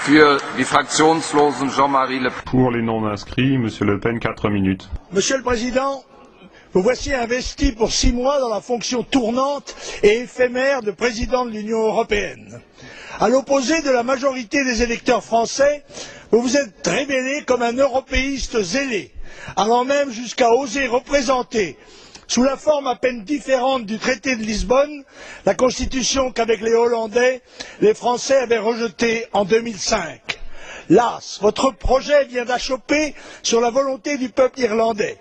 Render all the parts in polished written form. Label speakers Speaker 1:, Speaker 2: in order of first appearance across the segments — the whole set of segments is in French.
Speaker 1: Für die Fraktionslosen Jean-Marie Le Pen.
Speaker 2: Pour les non-inscrits, Monsieur Le Pen, 4 minutes.
Speaker 3: Monsieur le Président, vous voici investi pour 6 mois dans la fonction tournante et éphémère de président de l'Union européenne. À l'opposé de la majorité des électeurs français, vous vous êtes révélé comme un européiste zélé, allant même jusqu'à oser représenter, sous la forme à peine différente du traité de Lisbonne, la constitution qu'avec les Hollandais, les Français avaient rejetée en 2005. Las, votre projet vient d'achopper sur la volonté du peuple irlandais.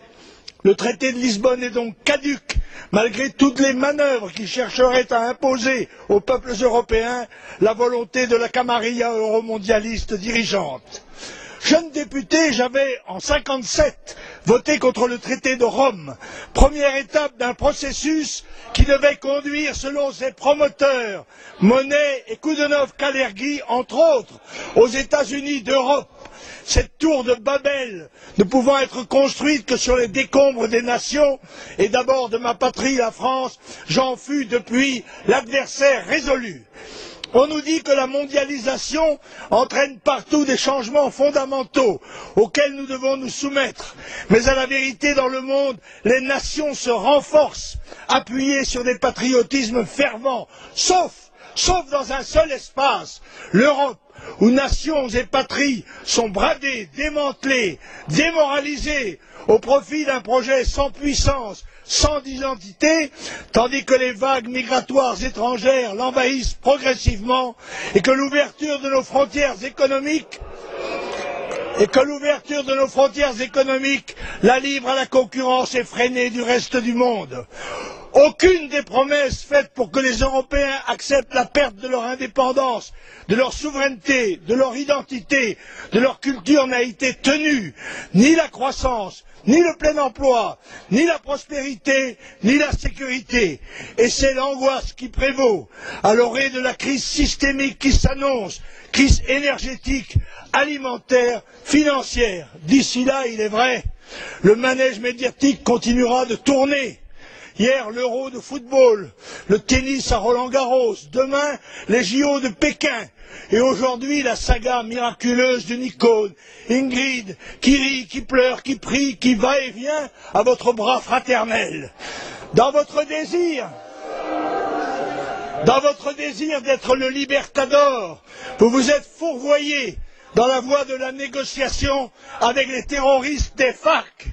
Speaker 3: Le traité de Lisbonne est donc caduc, malgré toutes les manœuvres qui chercheraient à imposer aux peuples européens la volonté de la camarilla euromondialiste dirigeante. Jeune député, j'avais, en 1957, voté contre le traité de Rome, première étape d'un processus qui devait conduire, selon ses promoteurs, Monnet et Koudenov-Kalergi, entre autres, aux États-Unis d'Europe. Cette tour de Babel ne pouvant être construite que sur les décombres des nations, et d'abord de ma patrie, la France, j'en fus depuis l'adversaire résolu. On nous dit que la mondialisation entraîne partout des changements fondamentaux auxquels nous devons nous soumettre. Mais à la vérité, dans le monde, les nations se renforcent, appuyées sur des patriotismes fervents, sauf dans un seul espace, l'Europe, où nations et patries sont bradées, démantelées, démoralisées au profit d'un projet sans puissance, sans identité, tandis que les vagues migratoires étrangères l'envahissent progressivement et que l'ouverture de nos frontières économiques la livre à la concurrence effrénée du reste du monde. Aucune des promesses faites pour que les Européens acceptent la perte de leur indépendance, de leur souveraineté, de leur identité, de leur culture n'a été tenue. Ni la croissance, ni le plein emploi, ni la prospérité, ni la sécurité. Et c'est l'angoisse qui prévaut à l'orée de la crise systémique qui s'annonce, crise énergétique, alimentaire, financière. D'ici là, il est vrai, le manège médiatique continuera de tourner. Hier, l'Euro de football, le tennis à Roland-Garros, demain, les JO de Pékin, et aujourd'hui, la saga miraculeuse d'une icône, Ingrid, qui rit, qui pleure, qui prie, qui va et vient à votre bras fraternel. Dans votre désir d'être le libertador, vous vous êtes fourvoyé dans la voie de la négociation avec les terroristes des FARC.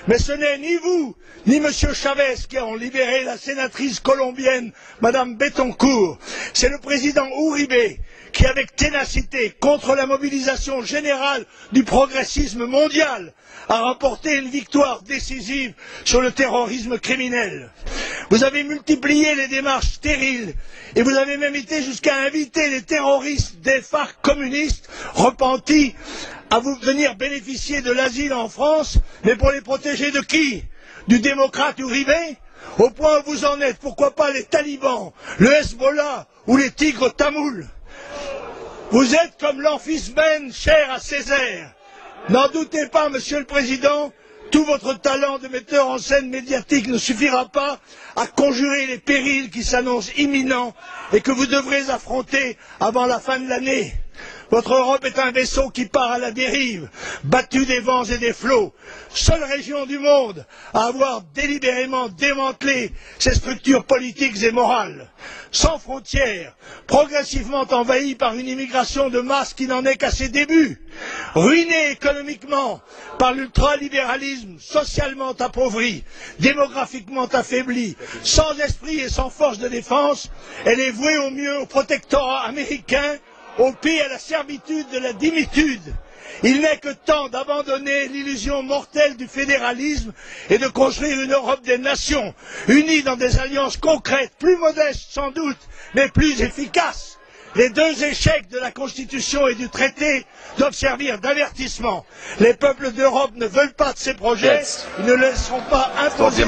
Speaker 3: Mais ce n'est ni vous, ni M. Chavez qui ont libéré la sénatrice colombienne, Mme Bettencourt. C'est le président Uribe qui, avec ténacité, contre la mobilisation générale du progressisme mondial, a remporté une victoire décisive sur le terrorisme criminel. Vous avez multiplié les démarches stériles et vous avez même été jusqu'à inviter les terroristes des FARC communistes repentis à vous venir bénéficier de l'asile en France, mais pour les protéger de qui? Du démocrate Uribe? Au point où vous en êtes, pourquoi pas les talibans, le Hezbollah ou les tigres tamouls? Vous êtes comme l'amphibène cher à Césaire. N'en doutez pas, Monsieur le Président, tout votre talent de metteur en scène médiatique ne suffira pas à conjurer les périls qui s'annoncent imminents et que vous devrez affronter avant la fin de l'année. Votre Europe est un vaisseau qui part à la dérive, battu des vents et des flots. Seule région du monde à avoir délibérément démantelé ses structures politiques et morales. Sans frontières, progressivement envahie par une immigration de masse qui n'en est qu'à ses débuts. Ruinée économiquement par l'ultralibéralisme socialement appauvri, démographiquement affaibli, sans esprit et sans force de défense, elle est vouée au mieux au protectorat américain, au pire à la servitude de la dimitude. Il n'est que temps d'abandonner l'illusion mortelle du fédéralisme et de construire une Europe des nations, unie dans des alliances concrètes, plus modestes sans doute, mais plus efficaces. Les deux échecs de la Constitution et du traité doivent servir d'avertissement. Les peuples d'Europe ne veulent pas de ces projets, ils ne laisseront pas imposer.